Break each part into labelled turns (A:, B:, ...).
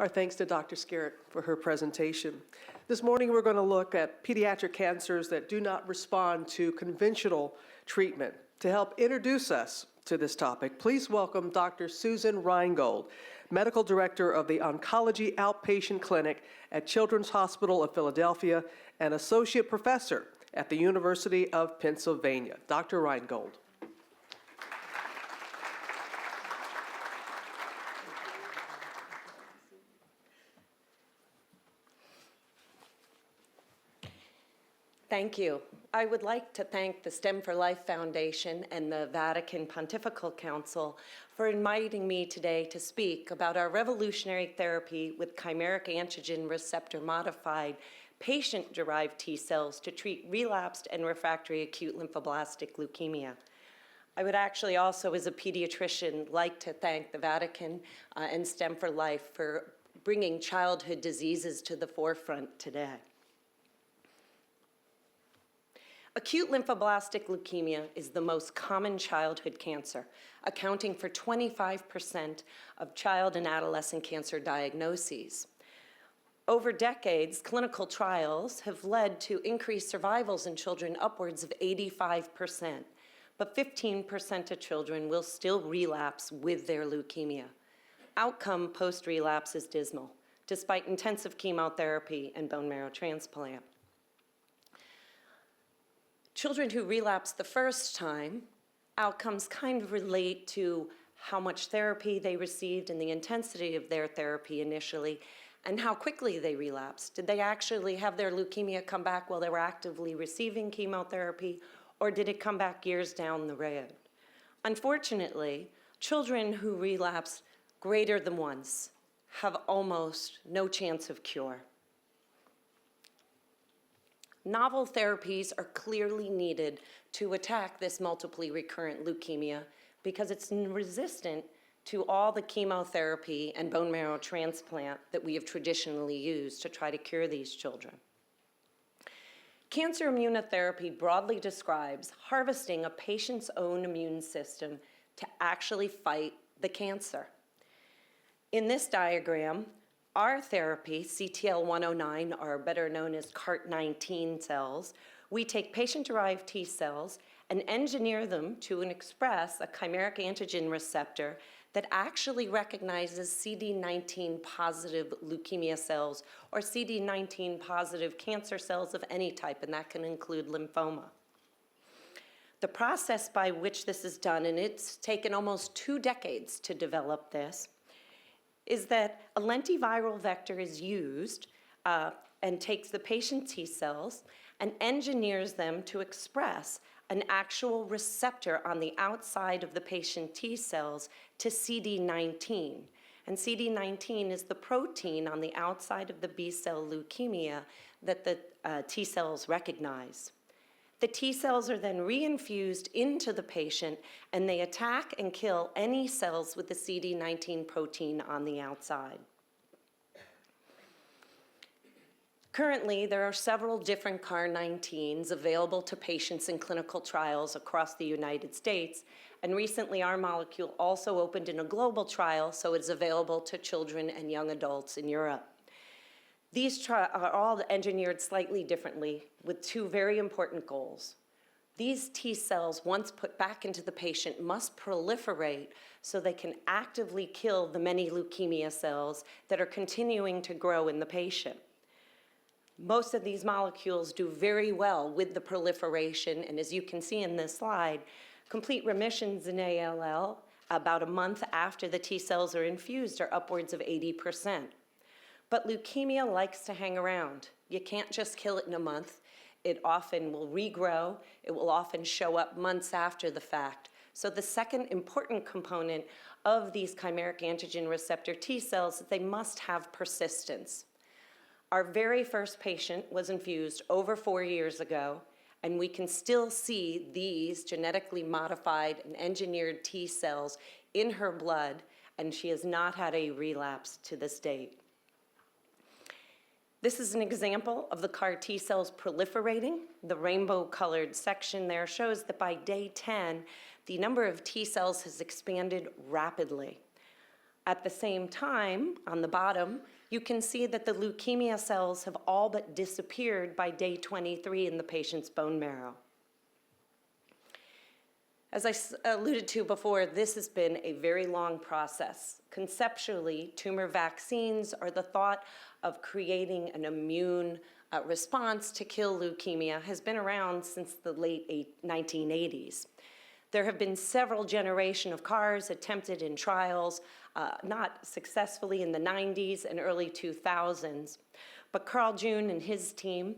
A: Our thanks to Dr. Skerritt for her presentation. This morning we're going to look at pediatric cancers that do not respond to conventional treatment. To help introduce us to this topic, please welcome Dr. Susan Rheingold, Medical Director of the Oncology Outpatient Clinic at Children's Hospital of Philadelphia and Associate Professor at the University of Pennsylvania. Dr. Rheingold.
B: Thank you. I would like to thank the STEM for Life Foundation and the Vatican Pontifical Council for inviting me today to speak about our revolutionary therapy with chimeric antigen receptor modified patient-derived T cells to treat relapsed and refractory acute lymphoblastic leukemia. I would actually also, as a pediatrician, like to thank the Vatican and STEM for Life for bringing childhood diseases to the forefront today. Acute lymphoblastic leukemia is the most common childhood cancer, accounting for 25% of child and adolescent cancer diagnoses. Over decades, clinical trials have led to increased survivals in children upwards of 85%, but 15% of children will still relapse with their leukemia. Outcome post-relapse is dismal, despite intensive chemotherapy and bone marrow transplant. Children who relapse the first time, outcomes kind of relate to how much therapy they received and the intensity of their therapy initially, and how quickly they relapsed. Did they actually have their leukemia come back while they were actively receiving chemotherapy, or did it come back years down the road? Unfortunately, children who relapse greater than once have almost no chance of cure. Novel therapies are clearly needed to attack this multiply recurrent leukemia because it's resistant to all the chemotherapy and bone marrow transplant that we have traditionally used to try to cure these children. Cancer immunotherapy broadly describes harvesting a patient's own immune system to actually fight the cancer. In this diagram, our therapy, CTL-109, or better known as CART19 cells, we take patient-derived T cells and engineer them to express a chimeric antigen receptor that actually recognizes CD19 positive leukemia cells or CD19 positive cancer cells of any type, and that can include lymphoma. The process by which this is done, and it's taken almost 2 decades to develop this, is that a lentiviral vector is used and takes the patient T cells and engineers them to express an actual receptor on the outside of the patient T cells to CD19. And CD19 is the protein on the outside of the B-cell leukemia that the T cells recognize. The T cells are then reinfused into the patient and they attack and kill any cells with the CD19 protein on the outside. Currently, there are several different CAR-19s available to patients in clinical trials across the United States, and recently our molecule also opened in a global trial, so it's available to children and young adults in Europe. These are all engineered slightly differently with 2 very important goals. These T cells, once put back into the patient, must proliferate so they can actively kill the many leukemia cells that are continuing to grow in the patient. Most of these molecules do very well with the proliferation, and as you can see in this slide, complete remissions in ALL about a month after the T cells are infused are upwards of 80%. But leukemia likes to hang around. You can't just kill it in a month. It often will regrow. It will often show up months after the fact. So the second important component of these chimeric antigen receptor T cells is they must have persistence. Our very first patient was infused over 4 years ago, and we can still see these genetically modified and engineered T cells in her blood, and she has not had a relapse to this date. This is an example of the CAR T cells proliferating. The rainbow-colored section there shows that by day 10, the number of T cells has expanded rapidly. At the same time, on the bottom, you can see that the leukemia cells have all but disappeared by day 23 in the patient's bone marrow. As I alluded to before, this has been a very long process. Conceptually, tumor vaccines are the thought of creating an immune response to kill leukemia has been around since the late 1980s. There have been several generations of CARs attempted in trials, not successfully in the 90s and early 2000s. But Carl June and his team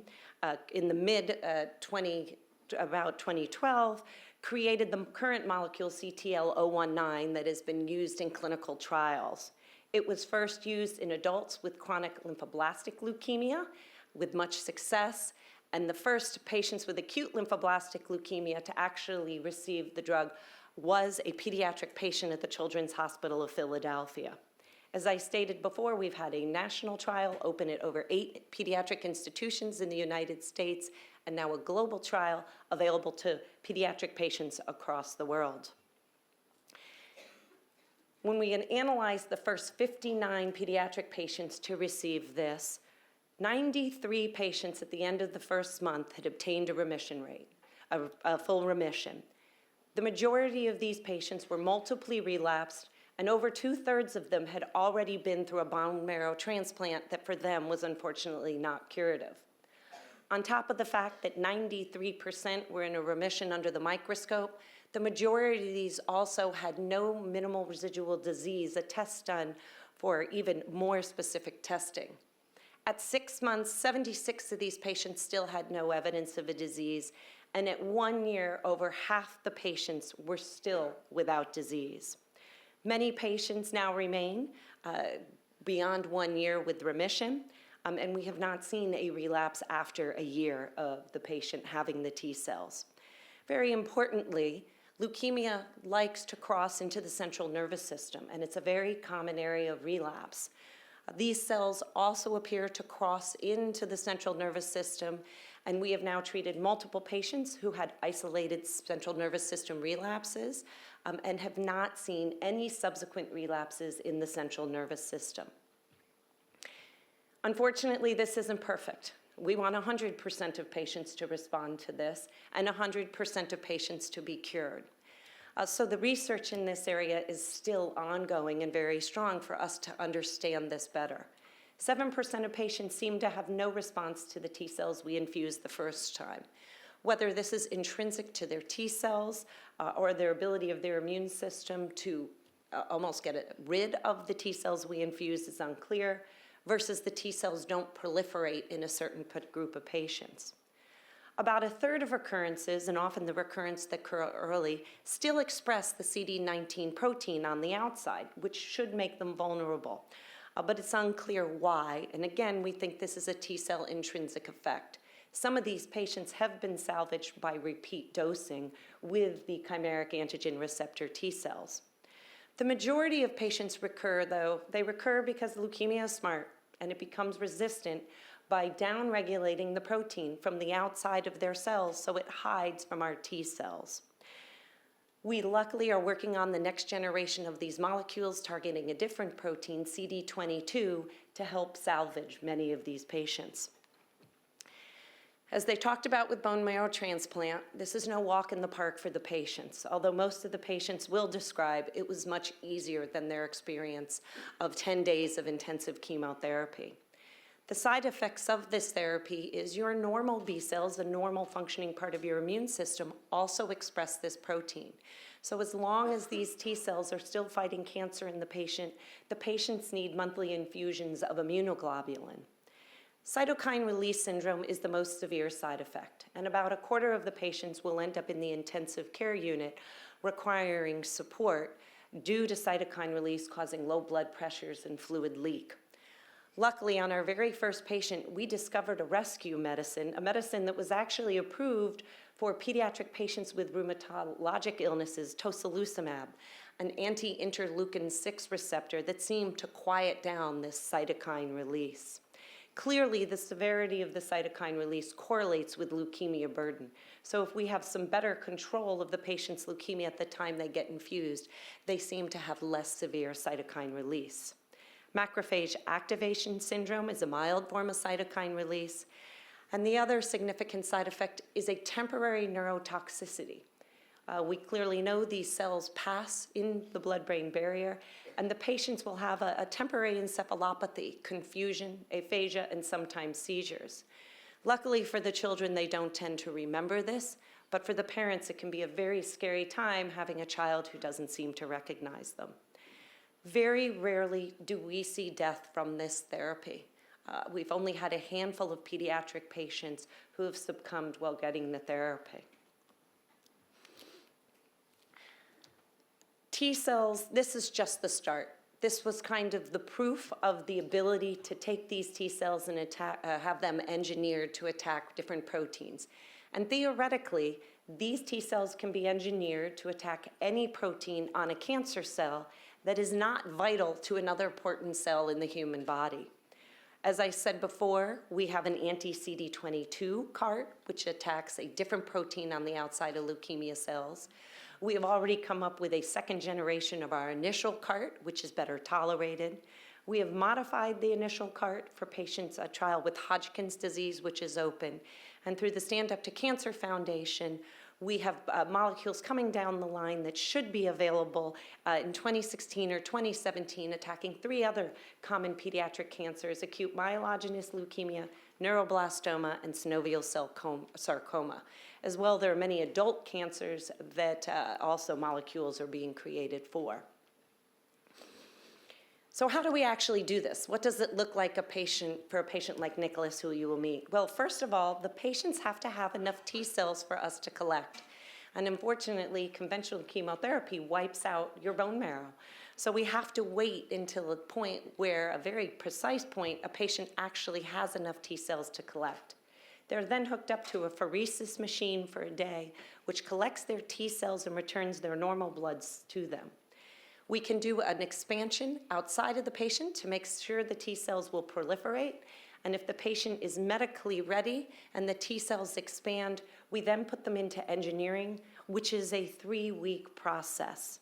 B: in the about 2012, created the current molecule CTL-019 that has been used in clinical trials. It was first used in adults with chronic lymphoblastic leukemia with much success, and the first patients with acute lymphoblastic leukemia to actually receive the drug was a pediatric patient at the Children's Hospital of Philadelphia. As I stated before, we've had a national trial open at over 8 pediatric institutions in the United States, and now a global trial available to pediatric patients across the world. When we analyzed the first 59 pediatric patients to receive this, 93 patients at the end of the first month had obtained a remission rate, a full remission. The majority of these patients were multiply relapsed, and over 2/3 of them had already been through a bone marrow transplant that for them was unfortunately not curative. On top of the fact that 93% were in a remission under the microscope, the majority of these also had no minimal residual disease, a test done for even more specific testing. At 6 months, 76 of these patients still had no evidence of a disease, and at 1 year, over half the patients were still without disease. Many patients now remain beyond 1 year with remission, and we have not seen a relapse after a year of the patient having the T cells. Very importantly, leukemia likes to cross into the central nervous system, and it's a very common area of relapse. These cells also appear to cross into the central nervous system, and we have now treated multiple patients who had isolated central nervous system relapses and have not seen any subsequent relapses in the central nervous system. Unfortunately, this isn't perfect. We want 100% of patients to respond to this and 100% of patients to be cured. So the research in this area is still ongoing and very strong for us to understand this better. 7% of patients seem to have no response to the T cells we infused the first time. Whether this is intrinsic to their T cells or their ability of their immune system to almost get rid of the T cells we infused is unclear, versus the T cells don't proliferate in a certain group of patients. About 1/3 of recurrences, and often the recurrence that occur early, still express the CD19 protein on the outside, which should make them vulnerable. But it's unclear why, and again, we think this is a T cell intrinsic effect. Some of these patients have been salvaged by repeat dosing with the chimeric antigen receptor T cells. The majority of patients recur, though. They recur because leukemia is smart, and it becomes resistant by downregulating the protein from the outside of their cells so it hides from our T cells. We luckily are working on the next generation of these molecules targeting a different protein, CD22, to help salvage many of these patients. As they talked about with bone marrow transplant, this is no walk in the park for the patients, although most of the patients will describe it was much easier than their experience of 10 days of intensive chemotherapy. The side effects of this therapy is your normal B cells, a normal functioning part of your immune system, also express this protein. So as long as these T cells are still fighting cancer in the patients need monthly infusions of immunoglobulin. Cytokine release syndrome is the most severe side effect, and about 1/4 of the patients will end up in the intensive care unit requiring support due to cytokine release causing low blood pressures and fluid leak. Luckily, on our very first patient, we discovered a rescue medicine, a medicine that was actually approved for pediatric patients with rheumatologic illnesses, tocilizumab, an anti-interleukin-6 receptor that seemed to quiet down this cytokine release. Clearly, the severity of the cytokine release correlates with leukemia burden. So if we have some better control of the patient's leukemia at the time they get infused, they seem to have less severe cytokine release. Macrophage activation syndrome is a mild form of cytokine release. And the other significant side effect is a temporary neurotoxicity. We clearly know these cells pass in the blood-brain barrier, and the patients will have a temporary encephalopathy, confusion, aphasia, and sometimes seizures. Luckily for the children, they don't tend to remember this, but for the parents, it can be a very scary time having a child who doesn't seem to recognize them. Very rarely do we see death from this therapy. We've only had a handful of pediatric patients who have succumbed while getting the therapy. T cells, this is just the start. This was kind of the proof of the ability to take these T cells and have them engineered to attack different proteins. And theoretically, these T cells can be engineered to attack any protein on a cancer cell that is not vital to another important cell in the human body. As I said before, we have an anti-CD22 CAR, which attacks a different protein on the outside of leukemia cells. We have already come up with a second generation of our initial CAR, which is better tolerated. We have modified the initial CAR for patients, a trial with Hodgkin's disease, which is open. And through the Stand Up to Cancer Foundation, we have molecules coming down the line that should be available in 2016 or 2017, attacking 3 other common pediatric cancers: acute myelogenous leukemia, neuroblastoma, and synovial cell sarcoma. As well, there are many adult cancers that also molecules are being created for. So how do we actually do this? What does it look like for a patient like Nicholas, who you will meet? Well, first of all, the patients have to have enough T cells for us to collect. And unfortunately, conventional chemotherapy wipes out your bone marrow. So we have to wait until a point where, a very precise point, a patient actually has enough T cells to collect. They're then hooked up to a pheresis machine for a day, which collects their T cells and returns their normal bloods to them. We can do an expansion outside of the patient to make sure the T cells will proliferate. And if the patient is medically ready and the T cells expand, we then put them into engineering, which is a 3-week process.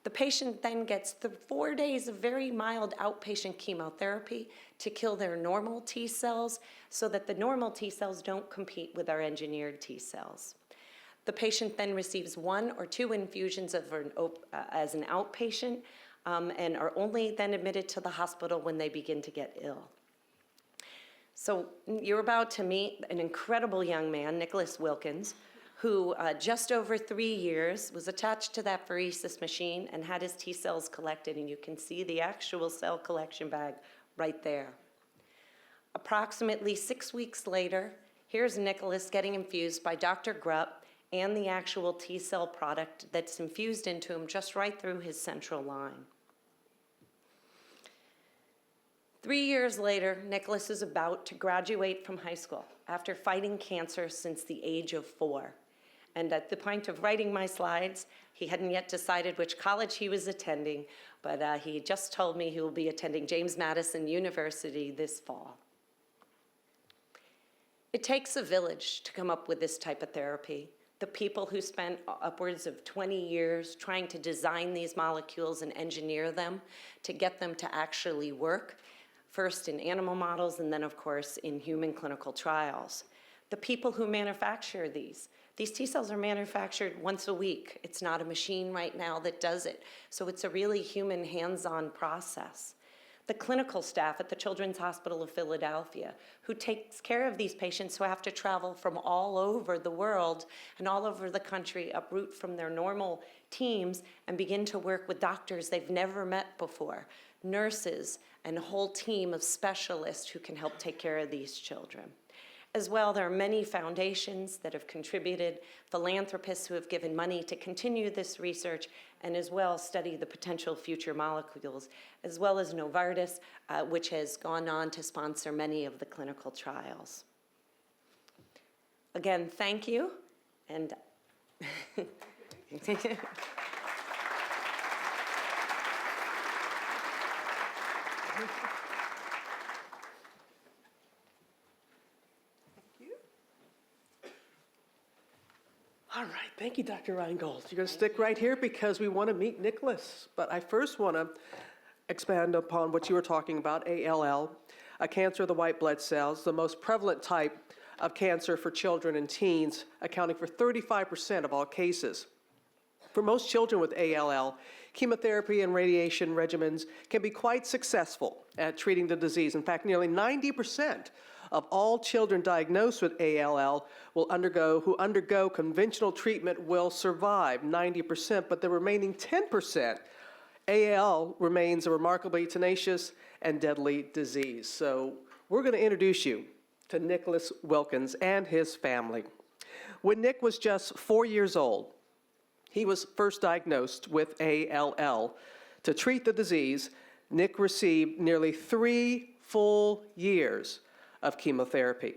B: The patient then gets 4 days of very mild outpatient chemotherapy to kill their normal T cells so that the normal T cells don't compete with our engineered T cells. The patient then receives 1 or 2 infusions as an outpatient and are only then admitted to the hospital when they begin to get ill. So you're about to meet an incredible young man, Nicholas Wilkins, who just over 3 years was attached to that pheresis machine and had his T cells collected, and you can see the actual cell collection bag right there. Approximately 6 weeks later, here's Nicholas getting infused by Dr. Grupp and the actual T cell product that's infused into him just right through his central line. 3 years later, Nicholas is about to graduate from high school after fighting cancer since the age of 4. And at the point of writing my slides, he hadn't yet decided which college he was attending, but he just told me he will be attending James Madison University this fall. It takes a village to come up with this type of therapy. The people who spent upwards of 20 years trying to design these molecules and engineer them to get them to actually work, first in animal models and then, of course, in human clinical trials. The people who manufacture these T cells are manufactured once a week. It's not a machine right now that does it. So it's a really human hands-on process. The clinical staff at the Children's Hospital of Philadelphia, who takes care of these patients who have to travel from all over the world and all over the country, uproot from their normal teams and begin to work with doctors they've never met before, nurses, and a whole team of specialists who can help take care of these children. As well, there are many foundations that have contributed, philanthropists who have given money to continue this research, and as well study the potential future molecules, as well as Novartis, which has gone on to sponsor many of the clinical trials. Again, thank you, and
A: right, thank you, Dr. Rheingold. You're going to stick right here because we want to meet Nicholas. But I first want to expand upon what you were talking about, ALL, a cancer of the white blood cells, the most prevalent type of cancer for children and teens, accounting for 35% of all cases. For most children with ALL, chemotherapy and radiation regimens can be quite successful at treating the disease. In fact, nearly 90% of all children diagnosed with ALL who undergo conventional treatment will survive, 90%, but the remaining 10%, ALL remains a remarkably tenacious and deadly disease. So we're going to introduce you to Nicholas Wilkins and his family. When Nick was just 4 years old, he was first diagnosed with ALL. To treat the disease, Nick received nearly 3 full years of chemotherapy.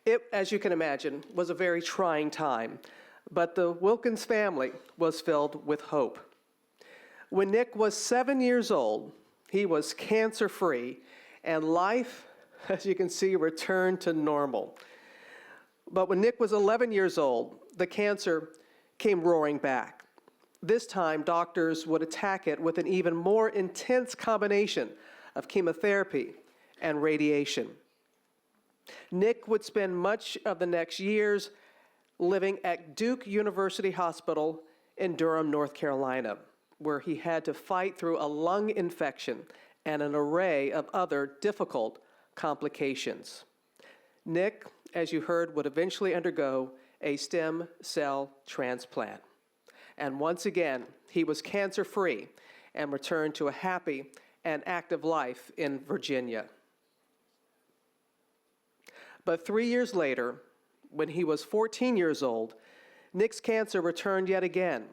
A: It, as you can imagine, was a very trying time, but the Wilkins family was filled with hope. When Nick was 7 years old, he was cancer-free, and life, as you can see, returned to normal. But when Nick was 11 years old, the cancer came roaring back. This time, doctors would attack it with an even more intense combination of chemotherapy and radiation. Nick would spend much of the next years living at Duke University Hospital in Durham, North Carolina, where he had to fight through a lung infection and an array of other difficult complications. Nick, as you heard, would eventually undergo a stem cell transplant. And once again, he was cancer-free and returned to a happy and active life in Virginia. But 3 years later, when he was 14 years old, Nick's cancer returned yet again.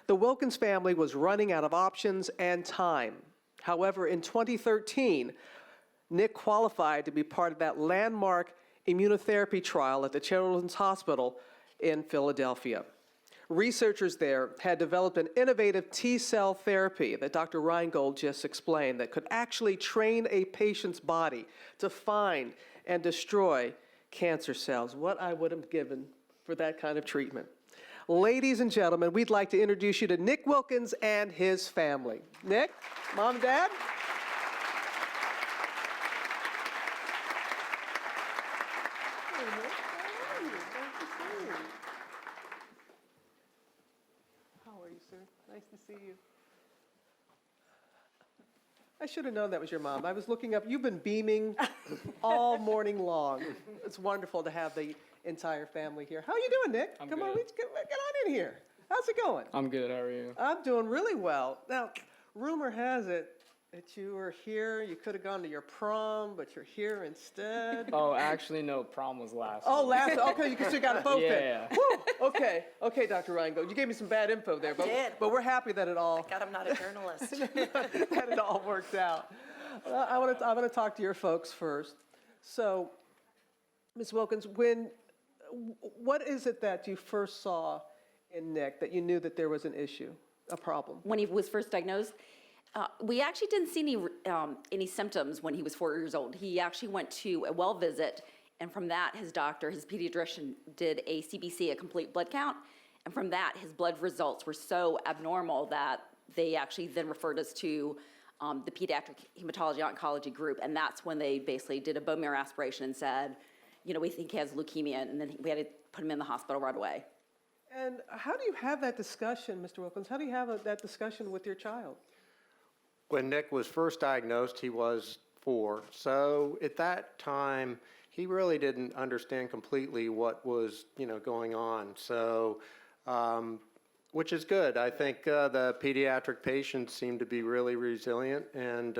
A: The Wilkins family was running out of options and time. However, in 2013, Nick qualified to be part of that landmark immunotherapy trial at the Children's Hospital in Philadelphia. Researchers there had developed an innovative T-cell therapy that Dr. Rheingold just explained that could actually train a patient's body to find and destroy cancer cells. What I would have given for that kind of treatment. Ladies and gentlemen, we'd like to introduce you to Nick Wilkins and his family. Nick, Mom and Dad? How are you, sir? Nice to see you. I should have known that was your mom. I was looking up. You've been beaming all morning long. It's wonderful to have the entire family here. How are you doing, Nick?
C: I'm
A: Come
C: good.
A: on, get on in here. How's it going?
C: I'm good. How are you?
A: I'm doing really well. Now, rumor has it that you were here. You could have gone to your prom, but you're here instead.
C: Oh, actually, no. Prom was last.
A: Oh,
C: week.
A: last. Okay, you still got it both in.
C: Yeah.
A: Woo, okay, Dr. Rheingold. You gave me some bad info there, but
B: did.
A: we're happy that it all
B: God, I'm not a journalist.
A: that it all worked out. I want to talk to your folks first. So, Ms. Wilkins, what is it that you first saw in Nick that you knew that there was an issue, a problem?
D: When he was first diagnosed, we actually didn't see any symptoms when he was 4 years old. He actually went to a well visit, and from that, his doctor, his pediatrician, did a CBC, a complete blood count, and from that, his blood results were so abnormal that they actually then referred us to the Pediatric Hematology Oncology group, and that's when they basically did a bone marrow aspiration and said, you know, we think he has leukemia, and then we had to put him in the hospital right away.
A: And how do you have that discussion, Mr. Wilkins? How do you have that discussion with your child?
E: When Nick was first diagnosed, he was 4. So at that time, he really didn't understand completely what was, going on. So, which is good. I think the pediatric patients seem to be really resilient, and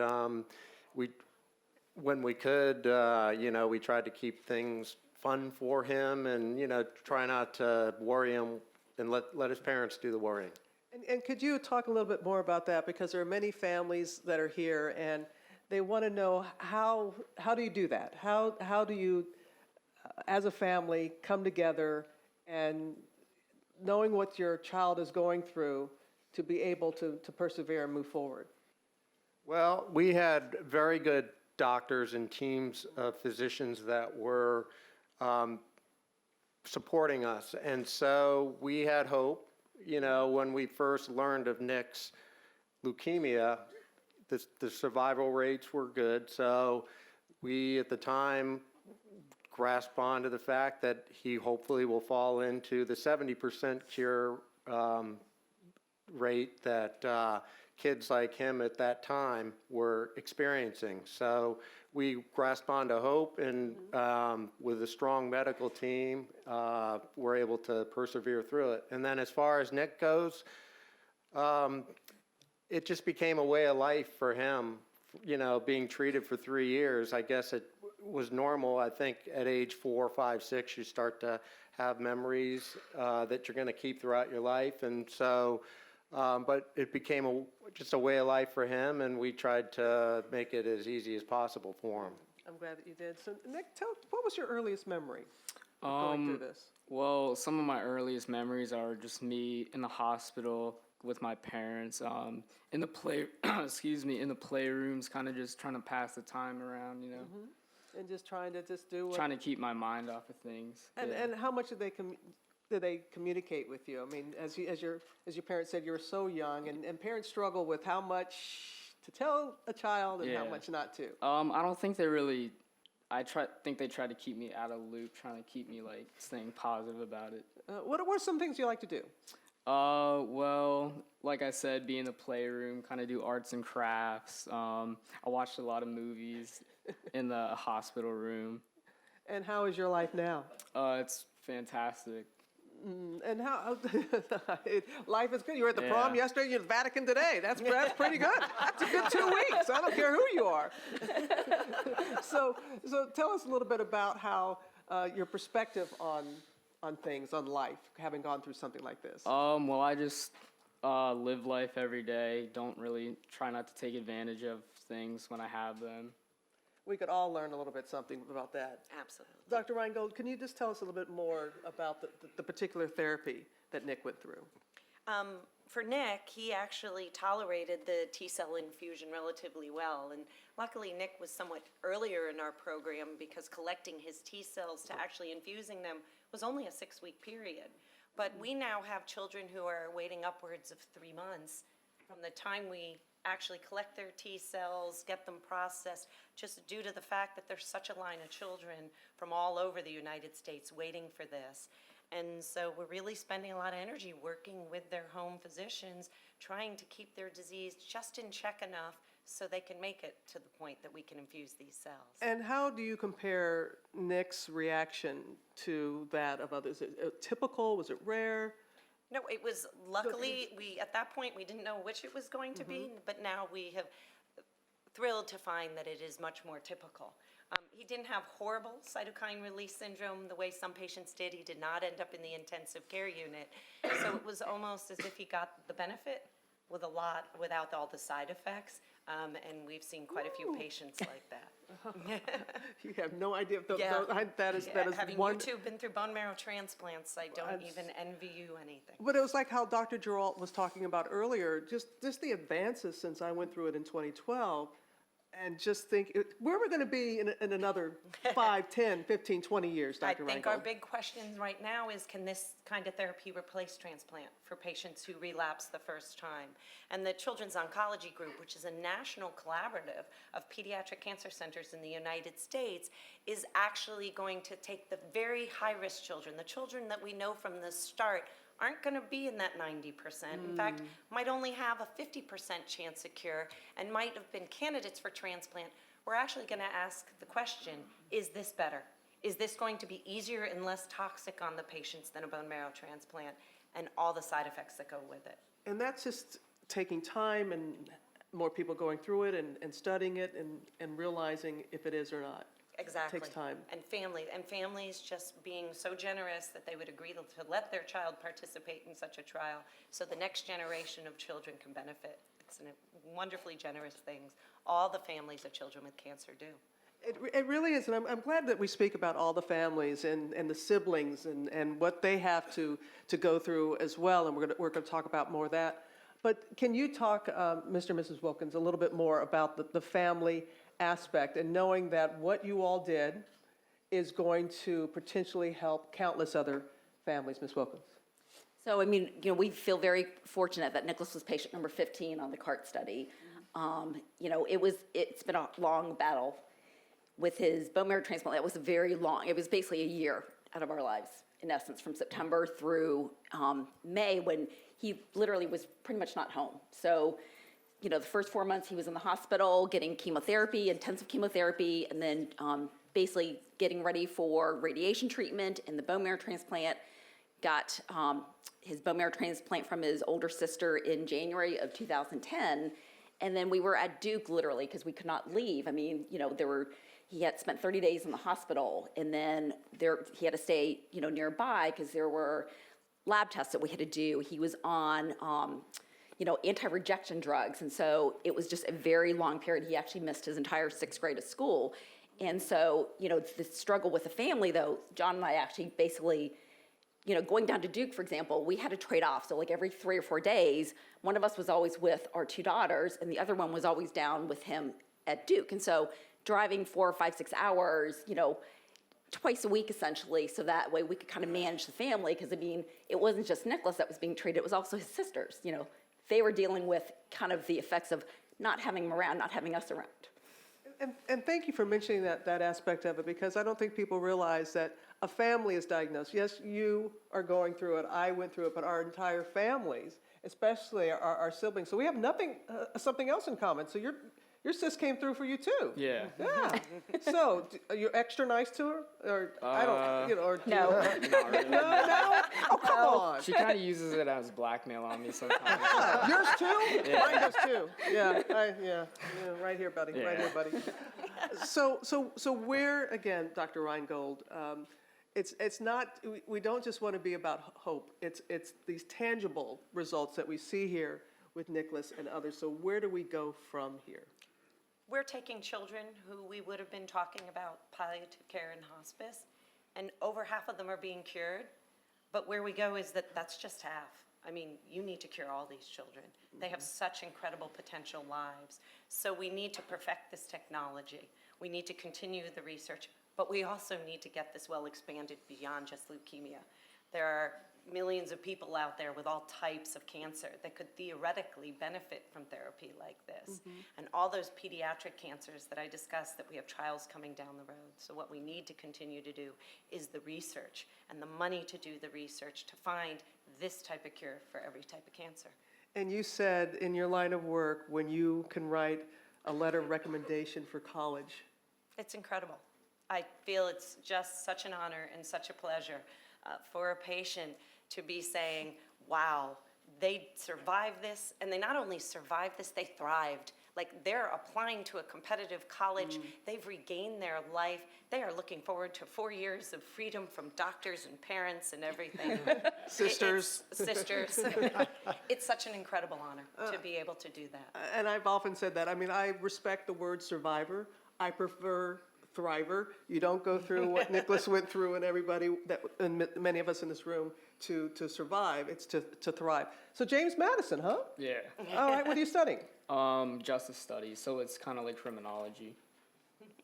E: when we could, we tried to keep things fun for him, and try not to worry him and let his parents do the worrying.
A: And could you talk a little bit more about that? Because there are many families that are here, and they want to know how do you do that? How do you, as a family, come together and knowing what your child is going through to be able to persevere and move forward?
E: Well, we had very good doctors and teams of physicians that were supporting us. And so we had hope, when we first learned of Nick's leukemia, the survival rates were good. So we, at the time, grasped onto the fact that he hopefully will fall into the 70% cure rate that kids like him at that time were experiencing. So we grasped onto hope, and with a strong medical team, we're able to persevere through it. And then as far as Nick goes, it just became a way of life for him, being treated for 3 years. I guess it was normal. I think at age 4, 5, 6, you start to have memories that you're going to keep throughout your life. And so, but it became just a way of life for him, and we tried to make it as easy as possible for him.
A: I'm glad that you did. So, Nick, what was your earliest memory of going through this?
C: Well, some of my earliest memories are just me in the hospital with my parents, in the in the playrooms, kind of just trying to pass the time around,
A: And just trying to do what...
C: trying to keep my mind off of things.
A: And how much did they communicate with you? I mean, as your parents said, you were so young, and parents struggle with how much to tell a child and how
C: Yeah.
A: much not to.
C: I don't think they really. Think they try to keep me out of the loop, trying to keep me staying positive about it.
A: What are some things you like to do?
C: Well, like I said, be in the playroom, kind of do arts and crafts. I watched a lot of movies in the hospital room.
A: And how is your life now?
C: It's fantastic.
A: And how life is good. You were at the
C: Yeah.
A: prom yesterday. You're at the Vatican today. That's pretty good. That's a good 2 weeks. I don't care who you are. So tell us a little bit about how your perspective on things, on life, having gone through something like this.
C: Well, I just live life every day. Don't really try not to take advantage of things when I have them.
A: We could all learn a little bit something about that.
B: Absolutely.
A: Dr. Rheingold, can you just tell us a little bit more about the particular therapy that Nick went through?
B: For Nick, he actually tolerated the T-cell infusion relatively well. And luckily, Nick was somewhat earlier in our program because collecting his T-cells to actually infusing them was only a 6-week period. But we now have children who are waiting upwards of 3 months from the time we actually collect their T-cells, get them processed, just due to the fact that there's such a line of children from all over the United States waiting for this. And so we're really spending a lot of energy working with their home physicians, trying to keep their disease just in check enough so they can make it to the point that we can infuse these cells.
A: And how do you compare Nick's reaction to that of others? Is it typical? Was it rare?
B: No, it was, luckily, at that point, we didn't know which it was going to be, but now we have thrilled to find that it is much more typical. He didn't have horrible cytokine release syndrome the way some patients did. He did not end up in the intensive care unit. So it was almost as if he got the benefit without all the side effects. And we've seen quite a few patients like that.
A: You have no idea.
B: Yeah.
A: That is
B: Having
A: one.
B: you two been through bone marrow transplants, I don't even envy you anything.
A: But it was like how Dr. Geralt was talking about earlier, just the advances since I went through it in 2012, and just think, where we're going to be in another 5, 10, 15, 20 years, Dr.
B: I think our
A: Rheingold.
B: big question right now is, can this kind of therapy replace transplant for patients who relapse the first time? And the Children's Oncology Group, which is a national collaborative of pediatric cancer centers in the United States, is actually going to take the very high-risk children, the children that we know from the start aren't going to be in that 90%. In fact, might only have a 50% chance of cure and might have been candidates for transplant. We're actually going to ask the question, is this better? Is this going to be easier and less toxic on the patients than a bone marrow transplant and all the side effects that go with it?
A: And that's just taking time and more people going through it and studying it and realizing if it is or not.
B: Exactly.
A: Takes time.
B: And families just being so generous that they would agree to let their child participate in such a trial so the next generation of children can benefit. It's wonderfully generous things all the families of children with cancer do.
A: It really is, and I'm glad that we speak about all the families and the siblings and what they have to go through as well, and we're going to talk about more of that. But can you talk, Mr. and Mrs. Wilkins, a little bit more about the family aspect and knowing that what you all did, is going to potentially help countless other families. Ms. Wilkins.
D: So, I mean, we feel very fortunate that Nicholas was patient number 15 on the CART study. It's been a long battle with his bone marrow transplant. That was very long. It was basically a year out of our lives, in essence, from September through May, when he literally was pretty much not home. So, the first 4 months he was in the hospital getting chemotherapy, intensive chemotherapy, and then basically getting ready for radiation treatment and the bone marrow transplant. Got his bone marrow transplant from his older sister in January of 2010. And then we were at Duke literally because we could not leave. I mean, he had spent 30 days in the hospital, and then he had to stay, nearby because there were lab tests that we had to do. He was on, anti-rejection drugs. And so it was just a very long period. He actually missed his entire 6th grade of school. And so, the struggle with the family though, John and I actually basically, going down to Duke, for example, we had to trade off. So like every 3 or 4 days, one of us was always with our 2 daughters, and the other one was always down with him at Duke. And so driving 4 or 5, 6 hours, twice a week essentially, so that way we could kind of manage the family. Because I mean, it wasn't just Nicholas that was being treated; it was also his sisters. They were dealing with kind of the effects of not having him around, not having us around.
A: And thank you for mentioning that aspect of it, because I don't think people realize that a family is diagnosed. Yes, you are going through it, I went through it, but our entire families, especially our siblings. So we have something else in common. So your sis came through for you too.
C: Yeah.
A: Yeah. So are you extra nice to her, or I don't, or
D: No.
C: Not really.
A: no. Oh, come on.
C: She kind of uses it as blackmail on me sometimes.
A: Yours too?
C: Yeah.
A: Mine does too. Yeah, right here, buddy. Right
C: Yeah.
A: here, buddy. So where again, Dr. Rheingold? It's not. We don't just want to be about hope. It's these tangible results that we see here with Nicholas and others. So where do we go from here?
B: We're taking children who we would have been talking about palliative care and hospice, and over half of them are being cured. But where we go is that's just half. I mean, you need to cure all these children. They have such incredible potential lives. So we need to perfect this technology. We need to continue the research, but we also need to get this well expanded beyond just leukemia. There are millions of people out there with all types of cancer that could theoretically benefit from therapy like this. And all those pediatric cancers that I discussed, that we have trials coming down the road. So what we need to continue to do is the research and the money to do the research to find this type of cure for every type of cancer.
A: And you said in your line of work, when you can write a letter of recommendation for college.
B: It's incredible. I feel it's just such an honor and such a pleasure for a patient to be saying, wow, they survived this, and they not only survived this, they thrived. Like, they're applying to a competitive college, they've regained their life, they are looking forward to 4 years of freedom from doctors and parents and everything.
A: Sisters.
B: Sisters. It's such an incredible honor to be able to do that.
A: And I've often said that. I mean, I respect the word survivor. I prefer thriver. You don't go through what Nicholas went through and everybody, and many of us in this room, to survive. It's to thrive. So James Madison, huh?
C: Yeah.
A: All right, what are you studying?
C: Justice studies, so it's kind of like criminology.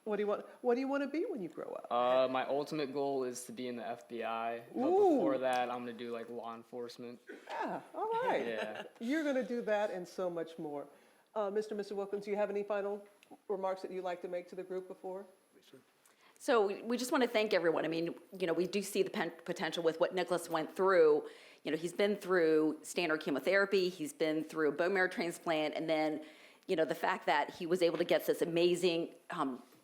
A: What do you want to be when you grow up?
C: My ultimate goal is to be in the FBI. But
A: Ooh.
C: before that, I'm gonna do like law enforcement.
A: Yeah, all right.
C: Yeah.
A: You're going to do that and so much more. Mr. and Mrs. Wilkins, do you have any final remarks that you'd like to make to the group before?
D: So we just want to thank everyone. I mean, we do see the potential with what Nicholas went through. He's been through standard chemotherapy, he's been through a bone marrow transplant, and then, the fact that he was able to get this amazing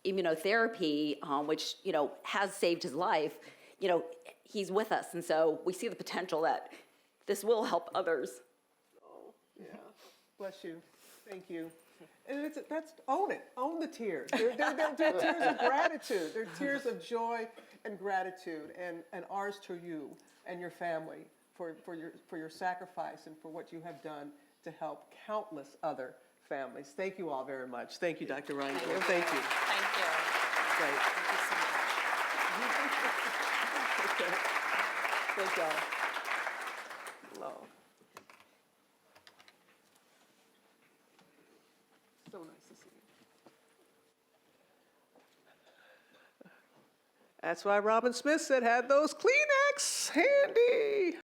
D: immunotherapy, which, has saved his life, he's with us. And so we see the potential that this will help others.
A: Oh, yeah. Bless you. Thank you. And own it. Own the tears. They're tears of gratitude. They're tears of joy and gratitude, and ours to you and your family for your sacrifice and for what you have done to help countless other families. Thank you all very much. Thank you, Dr. Rheingold. Thank you.
B: Thank you.
A: Great.
B: Thank you so much.
A: Okay. Thank y'all. Oh. So nice to see That's why Robin Smith said, have those Kleenex handy.